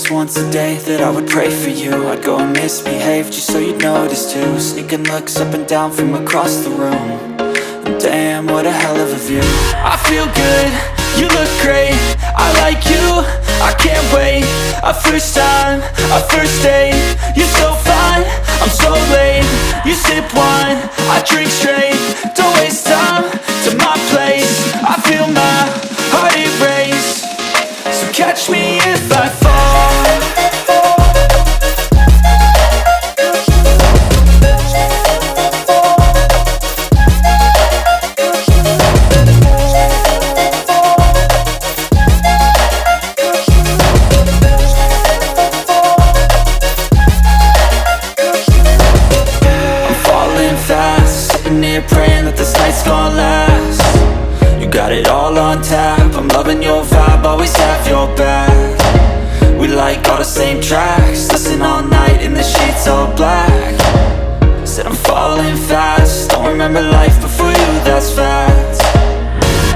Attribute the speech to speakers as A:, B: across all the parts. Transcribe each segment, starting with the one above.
A: was once a day that I would pray for you. I'd go and misbehave just so you'd notice too. Sneaking looks up and down from across the room. And damn, what a hell of a view. I feel good, you look great, I like you, I can't wait. A first time, a first date, you're so fine, I'm so late. You sip wine, I drink straight. Don't waste time to my place. I feel my heart erase. So catch me if I fall. Praying that this night's gonna last. You got it all on tap, I'm loving your vibe, always have your back. We like all the same tracks, listen all night in the sheets all black. Said I'm falling fast, don't remember life before you, that's fact.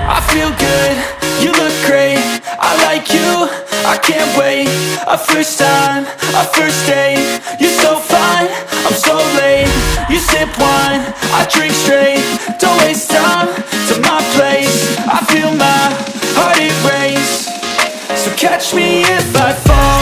A: I feel good, you look great, I like you, I can't wait. A first time, a first date, you're so fine, I'm so late. You sip wine, I drink straight. Don't waste time to my place. I feel my heart erase. So catch me if I fall.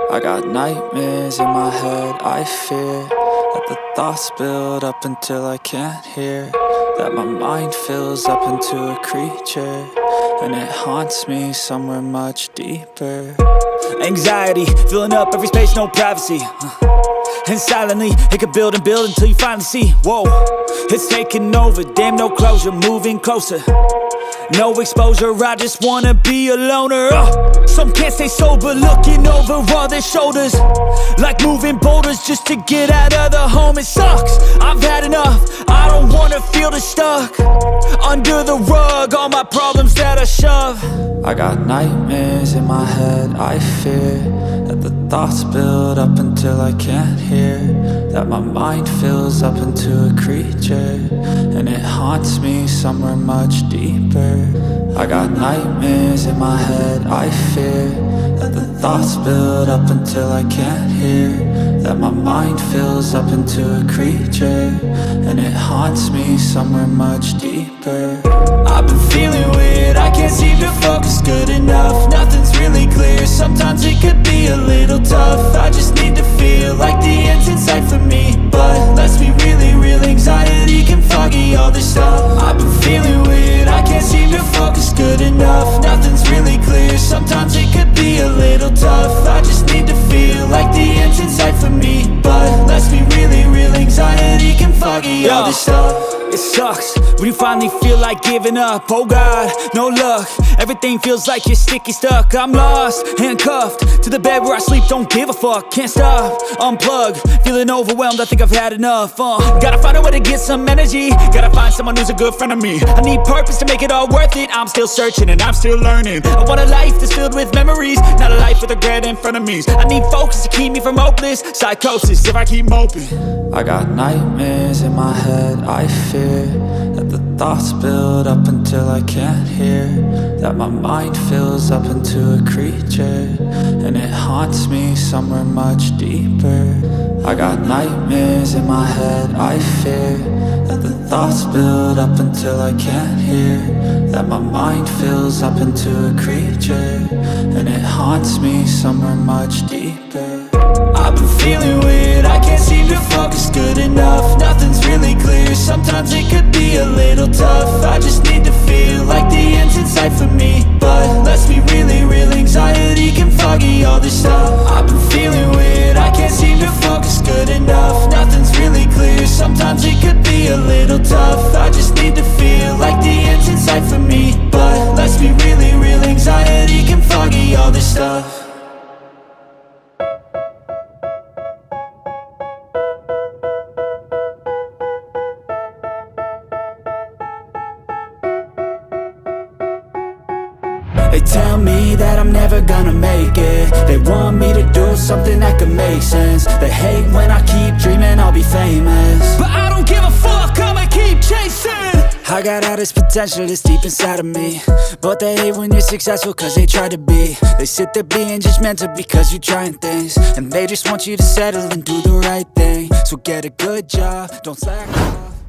A: I got nightmares in my head, I fear that the thoughts build up until I can't hear. That my mind fills up into a creature, and it haunts me somewhere much deeper.
B: Anxiety, filling up every space, no privacy. And silently, it could build and build until you finally see. Whoa, it's taking over, damn no closure, moving closer. No exposure, I just wanna be a loner. Some can't stay sober, looking over all their shoulders, like moving boulders just to get out of the home. It sucks, I've had enough, I don't wanna feel the stuck under the rug, all my problems that I shove.
A: I got nightmares in my head, I fear that the thoughts build up until I can't hear. That my mind fills up into a creature, and it haunts me somewhere much deeper. I got nightmares in my head, I fear that the thoughts build up until I can't hear. That my mind fills up into a creature, and it haunts me somewhere much deeper.
B: I've been feeling weird, I can't seem to focus good enough. Nothing's really clear, sometimes it could be a little tough. I just need to feel like the end's in sight for me, but let's be really real, anxiety can foggy all this stuff. I've been feeling weird, I can't seem to focus good enough. Nothing's really clear, sometimes it could be a little tough. I just need to feel like the end's in sight for me, but let's be really real, anxiety can foggy all this stuff. It sucks when you finally feel like giving up. Oh God, no luck, everything feels like you're sticky stuck. I'm lost, handcuffed to the bed where I sleep, don't give a fuck. Can't stop, unplug, feeling overwhelmed, I think I've had enough. Gotta find a way to get some energy, gotta find someone who's a good friend of me. I need purpose to make it all worth it, I'm still searching and I'm still learning. I want a life that's filled with memories, not a life with regret and frenemies. I need focus to keep me from hopeless psychosis if I keep moping.
A: I got nightmares in my head, I fear that the thoughts build up until I can't hear. That my mind fills up into a creature, and it haunts me somewhere much deeper. I got nightmares in my head, I fear that the thoughts build up until I can't hear. That my mind fills up into a creature, and it haunts me somewhere much deeper.
B: I've been feeling weird, I can't seem to focus good enough. Nothing's really clear, sometimes it could be a little tough. I just need to feel like the end's in sight for me, but let's be really real, anxiety can foggy all this stuff. I've been feeling weird, I can't seem to focus good enough. Nothing's really clear, sometimes it could be tell me that I'm never gonna make it. They want me to do something that could make sense. They hate when I keep dreaming I'll be famous, but I don't give a fuck, I'ma keep chasing. I got all this potential that's deep inside of me, but they hate when you're successful cause they try to be. They sit there being judgmental because you're trying things, and they just want you to settle and do the right thing. So get a good job, don't slack off.